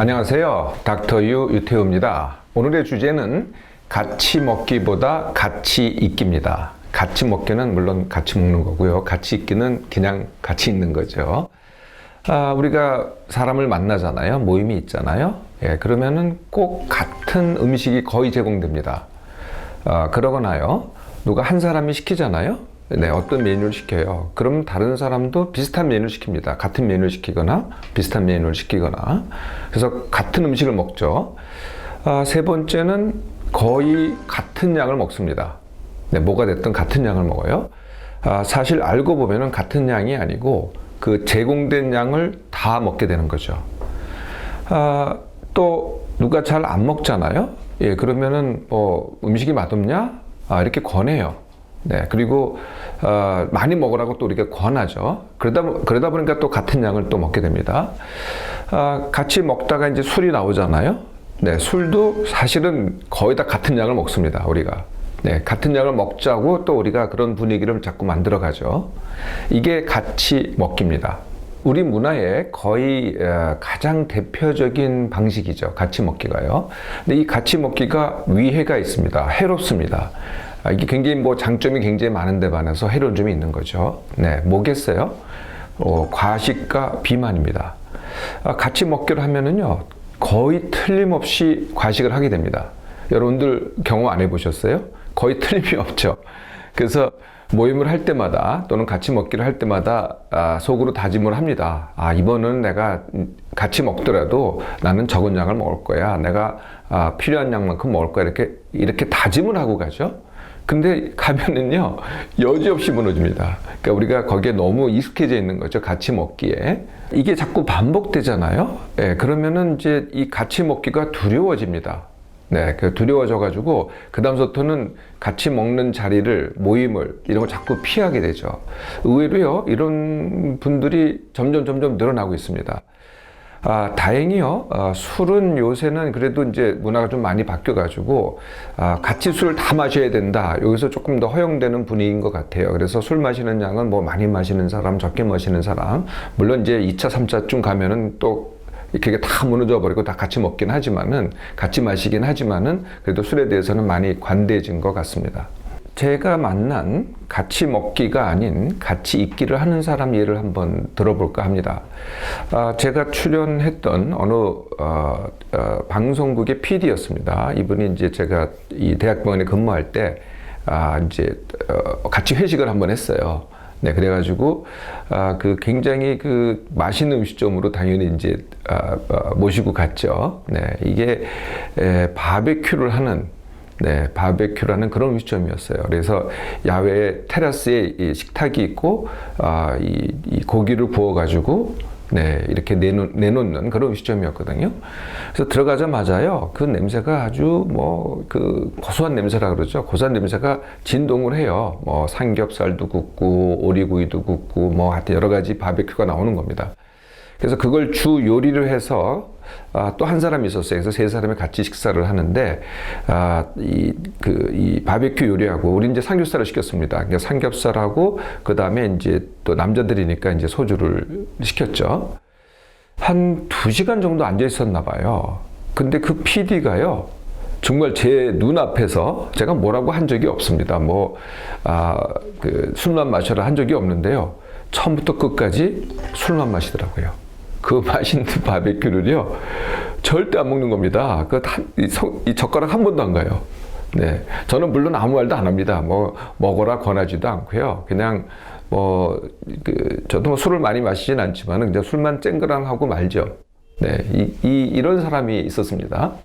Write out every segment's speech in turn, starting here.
안녕하세요. 닥터유 유태우입니다. 오늘의 주제는 같이 먹기보다 같이 있기입니다. 같이 먹기는 물론 같이 먹는 거고요. 같이 있기는 그냥 같이 있는 거죠. 우리가 사람을 만나잖아요. 모임이 있잖아요. 그러면은 꼭 같은 음식이 거의 제공됩니다. 그러거나요. 누가 한 사람이 시키잖아요. 어떤 메뉴를 시켜요. 그럼 다른 사람도 비슷한 메뉴를 시킵니다. 같은 메뉴를 시키거나 비슷한 메뉴를 시키거나. 그래서 같은 음식을 먹죠. 세 번째는 거의 같은 양을 먹습니다. 뭐가 됐든 같은 양을 먹어요. 사실 알고 보면은 같은 양이 아니고 그 제공된 양을 다 먹게 되는 거죠. 또 누가 잘 안 먹잖아요. 그러면은 음식이 맛없냐? 이렇게 권해요. 그리고 많이 먹으라고 또 우리가 권하죠. 그러다 보니까 또 같은 양을 또 먹게 됩니다. 같이 먹다가 이제 술이 나오잖아요. 술도 사실은 거의 다 같은 양을 먹습니다. 우리가. 같은 양을 먹자고 또 우리가 그런 분위기를 자꾸 만들어 가죠. 이게 같이 먹기입니다. 우리 문화의 거의 가장 대표적인 방식이죠. 같이 먹기가요. 근데 이 같이 먹기가 위해가 있습니다. 해롭습니다. 이게 굉장히 장점이 굉장히 많은데 반해서 해로운 점이 있는 거죠. 뭐겠어요? 과식과 비만입니다. 같이 먹기로 하면은요, 거의 틀림없이 과식을 하게 됩니다. 여러분들 경험 안 해보셨어요? 거의 틀림이 없죠. 그래서 모임을 할 때마다 또는 같이 먹기를 할 때마다 속으로 다짐을 합니다. 이번은 내가 같이 먹더라도 나는 적은 양을 먹을 거야. 내가 필요한 양만큼 먹을 거야. 이렇게 다짐을 하고 가죠. 근데 가면은요, 여지없이 무너집니다. 그러니까 우리가 거기에 너무 익숙해져 있는 거죠. 같이 먹기에. 이게 자꾸 반복되잖아요. 그러면은 이제 이 같이 먹기가 두려워집니다. 두려워져가지고, 그다음부터는 같이 먹는 자리를, 모임을, 이런 걸 자꾸 피하게 되죠. 의외로요, 이런 분들이 점점 늘어나고 있습니다. 다행히요, 술은 요새는 그래도 이제 문화가 좀 많이 바뀌어가지고, 같이 술을 다 마셔야 된다. 여기서 조금 더 허용되는 분위기인 것 같아요. 그래서 술 마시는 양은 많이 마시는 사람, 적게 마시는 사람, 물론 이제 2차, 3차쯤 가면은 또 이렇게 다 무너져 버리고 다 같이 먹긴 하지만은, 같이 마시긴 하지만은, 그래도 술에 대해서는 많이 관대해진 것 같습니다. 제가 만난 같이 먹기가 아닌 같이 있기를 하는 사람 예를 한번 들어볼까 합니다. 제가 출연했던 어느 방송국의 PD였습니다. 이분이 이제 제가 이 대학병원에 근무할 때 이제 같이 회식을 한번 했어요. 그래가지고 굉장히 맛있는 음식점으로 당연히 이제 모시고 갔죠. 이게 바베큐를 하는 바베큐라는 그런 음식점이었어요. 그래서 야외 테라스에 이 식탁이 있고, 이 고기를 구워가지고, 이렇게 내놓는 그런 음식점이었거든요. 그래서 들어가자마자요, 그 냄새가 아주 고소한 냄새라 그러죠. 고소한 냄새가 진동을 해요. 삼겹살도 굽고, 오리구이도 굽고, 하여튼 여러 가지 바베큐가 나오는 겁니다. 그래서 그걸 주 요리를 해서 또 한 사람이 있었어요. 그래서 세 사람이 같이 식사를 하는데 이 바베큐 요리하고 우리 이제 삼겹살을 시켰습니다. 그러니까 삼겹살하고 그 다음에 이제 또 남자들이니까 이제 소주를 시켰죠. 한 2시간 정도 앉아 있었나 봐요. 근데 그 PD가요. 정말 제 눈앞에서 제가 뭐라고 한 적이 없습니다. 술만 마셔라 한 적이 없는데요. 처음부터 끝까지 술만 마시더라고요. 그 맛있는 바베큐를요, 절대 안 먹는 겁니다. 이 젓가락 한 번도 안 가요. 저는 물론 아무 말도 안 합니다. 먹어라 권하지도 않고요. 그냥, 저도 술을 많이 마시진 않지만, 그냥 술만 쨍그랑하고 말죠. 이런 사람이 있었습니다.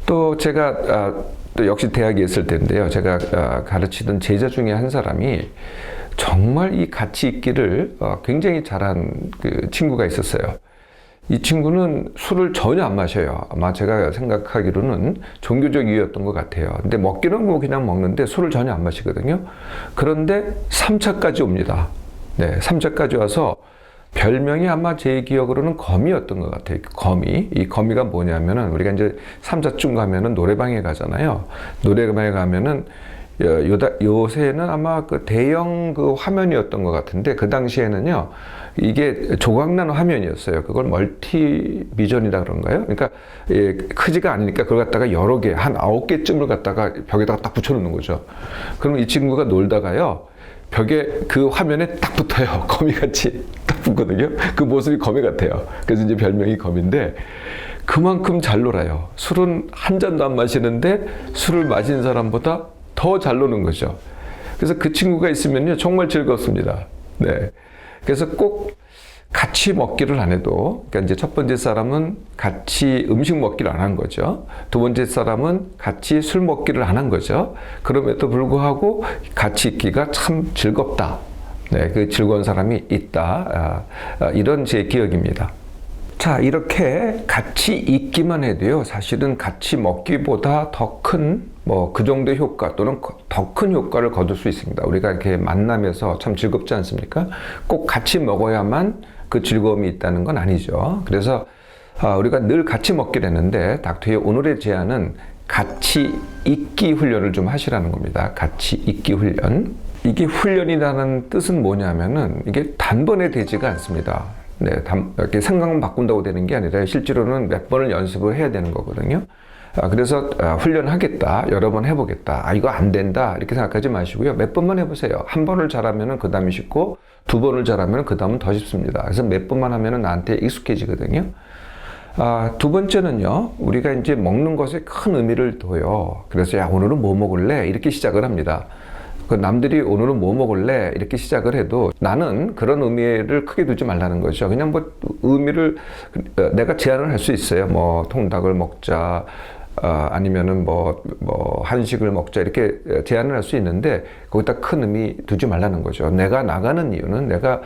또 제가, 또 역시 대학에 있을 때인데요. 제가 가르치던 제자 중에 한 사람이 정말 이 같이 있기를 굉장히 잘한 친구가 있었어요. 이 친구는 술을 전혀 안 마셔요. 아마 제가 생각하기로는 종교적 이유였던 것 같아요. 근데 먹기는 그냥 먹는데 술을 전혀 안 마시거든요. 그런데 3차까지 옵니다. 3차까지 와서 별명이 아마 제 기억으로는 거미였던 것 같아요. 거미. 이 거미가 뭐냐면은 우리가 이제 3차쯤 가면은 노래방에 가잖아요. 노래방에 가면은 요새는 아마 그 대형 그 화면이었던 것 같은데 그 당시에는요 이게 조각난 화면이었어요. 그걸 멀티비전이라 그런가요? 그러니까 크지가 않으니까 그걸 갖다가 여러 개, 한 9개쯤을 갖다가 벽에다가 딱 붙여놓는 거죠. 그럼 이 친구가 놀다가요 벽에 그 화면에 딱 붙어요. 거미같이 딱 붙거든요. 그 모습이 거미 같아요. 그래서 이제 별명이 거미인데 그만큼 잘 놀아요. 술은 한 잔도 안 마시는데 술을 마신 사람보다 더 잘 노는 거죠. 그래서 그 친구가 있으면요 정말 즐겁습니다. 네. 그래서 꼭 같이 먹기를 안 해도, 그러니까 이제 첫 번째 사람은 같이 음식 먹기를 안 한 거죠. 두 번째 사람은 같이 술 먹기를 안 한 거죠. 그럼에도 불구하고 같이 있기가 참 즐겁다. 네, 그 즐거운 사람이 있다. 이런 제 기억입니다. 자, 이렇게 같이 있기만 해도요, 사실은 같이 먹기보다 더 큰, 그 정도의 효과 또는 더 큰 효과를 거둘 수 있습니다. 우리가 이렇게 만나면서 참 즐겁지 않습니까? 꼭 같이 먹어야만 그 즐거움이 있다는 건 아니죠. 그래서 우리가 늘 같이 먹기로 했는데, 닥터의 오늘의 제안은 같이 있기 훈련을 좀 하시라는 겁니다. 같이 있기 훈련. 이게 훈련이라는 뜻은 뭐냐면은, 이게 단번에 되지가 않습니다. 네, 이렇게 생각만 바꾼다고 되는 게 아니라 실제로는 몇 번을 연습을 해야 되는 거거든요. 그래서 훈련하겠다, 여러 번 해보겠다, 이거 안 된다 이렇게 생각하지 마시고요. 몇 번만 해보세요. 한 번을 잘하면은 그 다음이 쉽고 두 번을 잘하면 그 다음은 더 쉽습니다. 그래서 몇 번만 하면은 나한테 익숙해지거든요. 두 번째는요, 우리가 이제 먹는 것에 큰 의미를 둬요. 그래서 야, 오늘은 뭐 먹을래? 이렇게 시작을 합니다. 그 남들이 오늘은 뭐 먹을래? 이렇게 시작을 해도 나는 그런 의미를 크게 두지 말라는 거죠. 그냥 의미를 내가 제안을 할 수 있어요. 통닭을 먹자, 아니면은 한식을 먹자, 이렇게 제안을 할 수 있는데 거기다 큰 의미 두지 말라는 거죠. 내가 나가는 이유는, 내가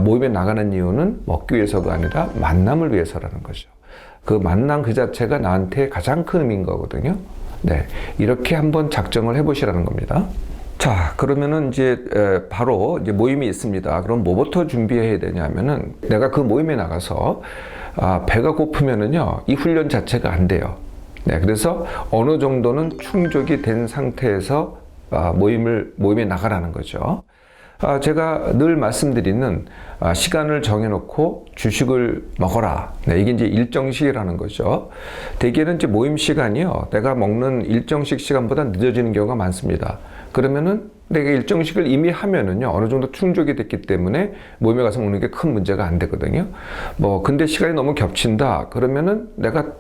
모임에 나가는 이유는 먹기 위해서가 아니라 만남을 위해서라는 거죠. 그 만남 그 자체가 나한테 가장 큰 의미인 거거든요. 네, 이렇게 한번 작정을 해보시라는 겁니다. 자, 그러면은 이제 바로 이제 모임이 있습니다. 그럼 뭐부터 준비해야 되냐면은, 내가 그 모임에 나가서 배가 고프면은요 이 훈련 자체가 안 돼요. 네, 그래서 어느 정도는 충족이 된 상태에서 모임에 나가라는 거죠. 제가 늘 말씀드리는 시간을 정해놓고 주식을 먹어라. 네, 이게 이제 일정식이라는 거죠. 대개는 이제 모임 시간이요, 내가 먹는 일정식 시간보다 늦어지는 경우가 많습니다. 그러면은 내가 일정식을 이미 하면은요 어느 정도 충족이 됐기 때문에 모임에 가서 먹는 게 큰 문제가 안 되거든요. 근데 시간이 너무 겹친다 그러면은 내가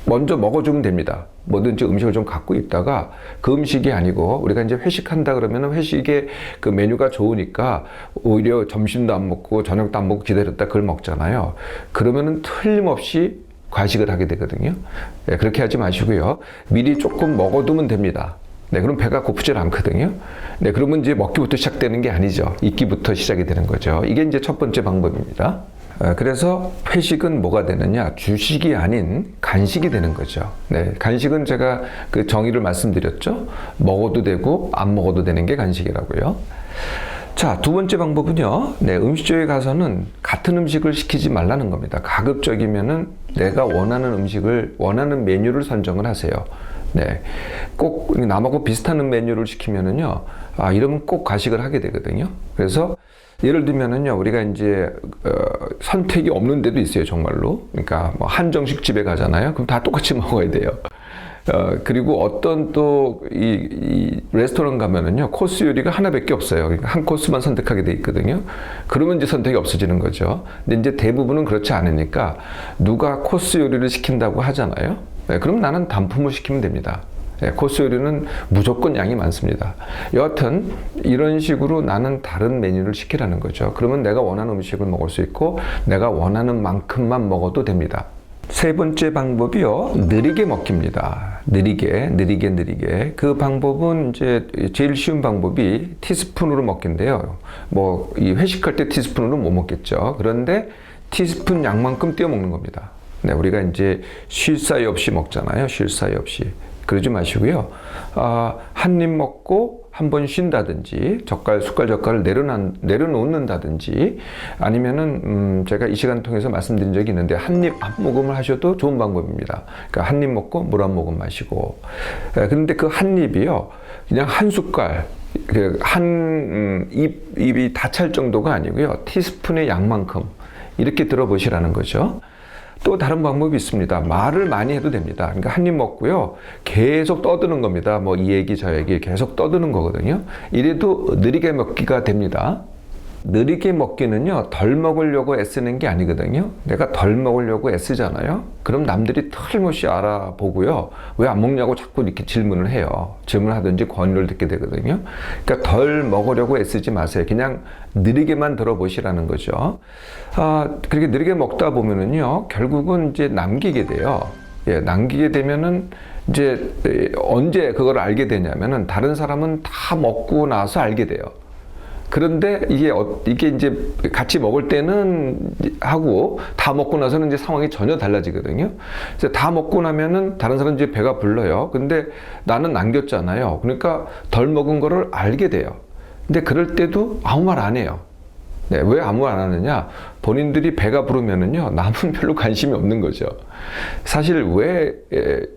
먼저 먹어주면 됩니다. 뭐든지 음식을 좀 갖고 있다가 그 음식이 아니고, 우리가 이제 회식한다 그러면은 회식의 그 메뉴가 좋으니까 오히려 점심도 안 먹고 저녁도 안 먹고 기다렸다 그걸 먹잖아요. 그러면은 틀림없이 과식을 하게 되거든요. 네, 그렇게 하지 마시고요. 미리 조금 먹어두면 됩니다. 네, 그럼 배가 고프질 않거든요. 네, 그러면 이제 먹기부터 시작되는 게 아니죠. 있기부터 시작이 되는 거죠. 이게 이제 첫 번째 방법입니다. 그래서 회식은 뭐가 되느냐? 주식이 아닌 간식이 되는 거죠. 네, 간식은 제가 그 정의를 말씀드렸죠. 먹어도 되고 안 먹어도 되는 게 간식이라고요. 자, 두 번째 방법은요, 네, 음식점에 가서는 같은 음식을 시키지 말라는 겁니다. 가급적이면은 내가 원하는 메뉴를 선정을 하세요. 네, 꼭 남하고 비슷한 메뉴를 시키면은요, 이러면 꼭 과식을 하게 되거든요. 그래서 예를 들면은요, 우리가 이제 선택이 없는 데도 있어요, 정말로. 그러니까 한정식 집에 가잖아요. 그럼 다 똑같이 먹어야 돼요. 그리고 어떤 또 이 레스토랑 가면은요, 코스 요리가 하나밖에 없어요. 그러니까 한 코스만 선택하게 돼 있거든요. 그러면 이제 선택이 없어지는 거죠. 근데 이제 대부분은 그렇지 않으니까 누가 코스 요리를 시킨다고 하잖아요. 네, 그럼 나는 단품을 시키면 됩니다. 네, 코스 요리는 무조건 양이 많습니다. 여하튼 이런 식으로 나는 다른 메뉴를 시키라는 거죠. 그러면 내가 원하는 음식을 먹을 수 있고 내가 원하는 만큼만 먹어도 됩니다. 세 번째 방법이요, 느리게 먹기입니다. 느리게. 그 방법은 이제 제일 쉬운 방법이 티스푼으로 먹기인데요. 이 회식할 때 티스푼으로 못 먹겠죠. 그런데 티스푼 양만큼 띄워 먹는 겁니다. 네, 우리가 이제 쉴 사이 없이 먹잖아요. 쉴 사이 없이. 그러지 마시고요. 한 입 먹고 한 번 쉰다든지 숟갈을 내려놓는다든지 아니면은 제가 이 시간 통해서 말씀드린 적이 있는데 한 입 한 모금을 하셔도 좋은 방법입니다. 그러니까 한 입 먹고 물 한 모금 마시고. 그런데 그 한 입이요, 그냥 한 숟갈, 입이 다 찰 정도가 아니고요, 티스푼의 양만큼 이렇게 들어보시라는 거죠. 또 다른 방법이 있습니다. 말을 많이 해도 됩니다. 그러니까 한 입 먹고요, 계속 떠드는 겁니다. 뭐 이 얘기 저 얘기 계속 떠드는 거거든요. 이래도 느리게 먹기가 됩니다. 느리게 먹기는요, 덜 먹으려고 애쓰는 게 아니거든요. 내가 덜 먹으려고 애쓰잖아요. 그럼 남들이 틀림없이 알아보고요, 왜 안 먹냐고 자꾸 이렇게 질문을 해요. 질문하든지 권유를 듣게 되거든요. 그러니까 덜 먹으려고 애쓰지 마세요. 그냥 느리게만 들어보시라는 거죠. 그렇게 느리게 먹다 보면은요, 결국은 이제 남기게 돼요. 남기게 되면은 이제 언제 그걸 알게 되냐면은 다른 사람은 다 먹고 나서 알게 돼요. 그런데 이게 이제 같이 먹을 때는 하고 다 먹고 나서는 이제 상황이 전혀 달라지거든요. 그래서 다 먹고 나면은 다른 사람 이제 배가 불러요. 근데 나는 남겼잖아요. 그러니까 덜 먹은 거를 알게 돼요. 근데 그럴 때도 아무 말 안 해요. 네, 왜 아무 말 안 하느냐? 본인들이 배가 부르면은요, 남은 별로 관심이 없는 거죠. 사실 왜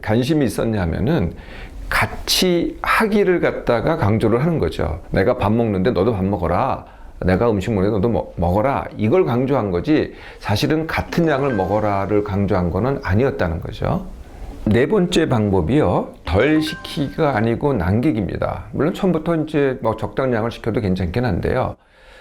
관심이 있었냐면은 같이 하기를 갖다가 강조를 하는 거죠. 내가 밥 먹는데 너도 밥 먹어라. 내가 음식 먹는데 너도 먹어라. 이걸 강조한 거지, 사실은 같은 양을 먹어라를 강조한 거는 아니었다는 거죠. 네 번째 방법이요, 덜 시키기가 아니고 남기기입니다. 물론 처음부터 이제 뭐 적당량을 시켜도 괜찮긴 한데요,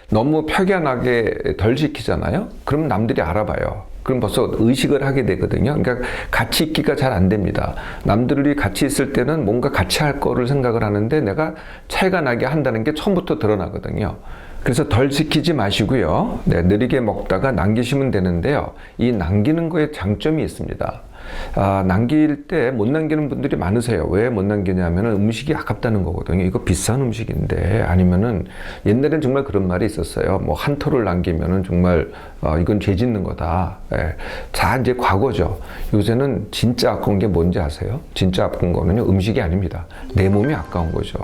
너무 펴견하게 덜 시키잖아요. 그럼 남들이 알아봐요. 그럼 벌써 의식을 하게 되거든요. 그러니까 같이 있기가 잘 안 됩니다. 남들이 같이 있을 때는 뭔가 같이 할 거를 생각을 하는데 내가 차이가 나게 한다는 게 처음부터 드러나거든요. 그래서 덜 시키지 마시고요, 느리게 먹다가 남기시면 되는데요, 이 남기는 거에 장점이 있습니다. 남길 때 못 남기는 분들이 많으세요. 왜 못 남기냐면은 음식이 아깝다는 거거든요. 이거 비싼 음식인데, 아니면은 옛날엔 정말 그런 말이 있었어요. 뭐 한 톨을 남기면은 정말 이건 죄 짓는 거다. 자, 이제 과거죠. 요새는 진짜 아까운 게 뭔지 아세요? 진짜 아까운 거는요, 음식이 아닙니다. 내 몸이 아까운 거죠.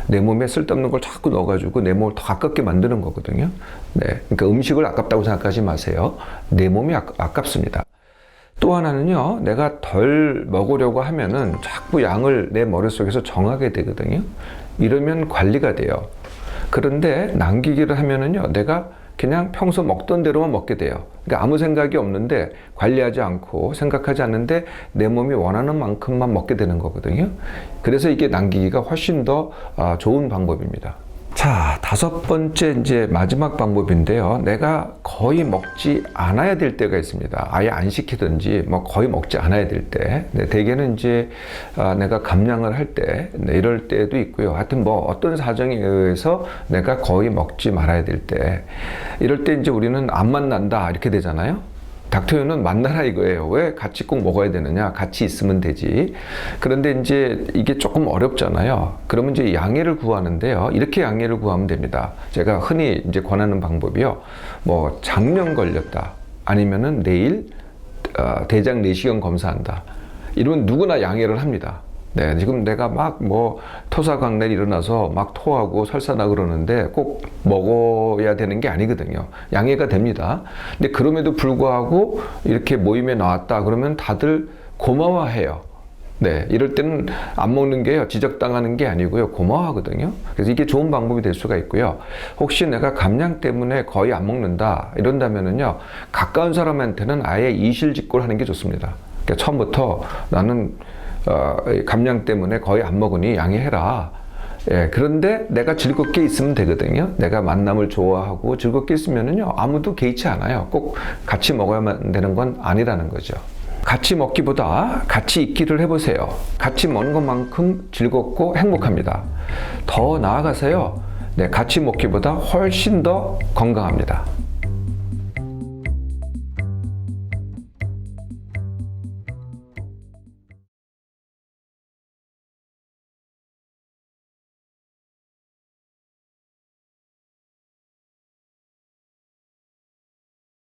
내 몸에 쓸데없는 걸 자꾸 넣어가지고 내 몸을 더 아깝게 만드는 거거든요. 그러니까 음식을 아깝다고 생각하지 마세요. 내 몸이 아깝습니다. 또 하나는요, 내가 덜 먹으려고 하면은 자꾸 양을 내 머릿속에서 정하게 되거든요. 이러면 관리가 돼요. 그런데 남기기를 하면은요, 내가 그냥 평소 먹던 대로만 먹게 돼요. 그러니까 아무 생각이 없는데, 관리하지 않고 생각하지 않는데 내 몸이 원하는 만큼만 먹게 되는 거거든요. 그래서 이게 남기기가 훨씬 더 좋은 방법입니다. 자, 다섯 번째, 이제 마지막 방법인데요, 내가 거의 먹지 않아야 될 때가 있습니다. 아예 안 시키든지 뭐 거의 먹지 않아야 될 때, 대개는 이제 내가 감량을 할 때, 이럴 때도 있고요. 하여튼 뭐 어떤 사정에 의해서 내가 거의 먹지 말아야 될 때, 이럴 때 이제 우리는 안 만난다 이렇게 되잖아요. 닥터유는 만나라 이거예요. 왜 같이 꼭 먹어야 되느냐? 같이 있으면 되지. 그런데 이제 이게 조금 어렵잖아요. 그러면 이제 양해를 구하는데요, 이렇게 양해를 구하면 됩니다. 제가 흔히 이제 권하는 방법이요, 뭐 장염 걸렸다, 아니면은 내일 대장 내시경 검사한다, 이러면 누구나 양해를 합니다. 지금 내가 막 뭐 토사광နယ်이 일어나서 막 토하고 설사나고 그러는데 꼭 먹어야 되는 게 아니거든요. 양해가 됩니다. 근데 그럼에도 불구하고 이렇게 모임에 나왔다 그러면 다들 고마워해요. 이럴 때는 안 먹는 게요, 지적당하는 게 아니고요, 고마워하거든요. 그래서 이게 좋은 방법이 될 수가 있고요. 혹시 내가 감량 때문에 거의 안 먹는다 이런다면은요, 가까운 사람한테는 아예 이실직고를 하는 게 좋습니다. 그러니까 처음부터 나는 감량 때문에 거의 안 먹으니 양해해라. 그런데 내가 즐겁게 있으면 되거든요. 내가 만남을 좋아하고 즐겁게 있으면은요, 아무도 개의치 않아요. 꼭 같이 먹어야만 되는 건 아니라는 거죠. 같이 먹기보다 같이 있기를 해보세요. 같이 먹는 것만큼 즐겁고 행복합니다. 더 나아가서요, 같이 먹기보다 훨씬 더 건강합니다.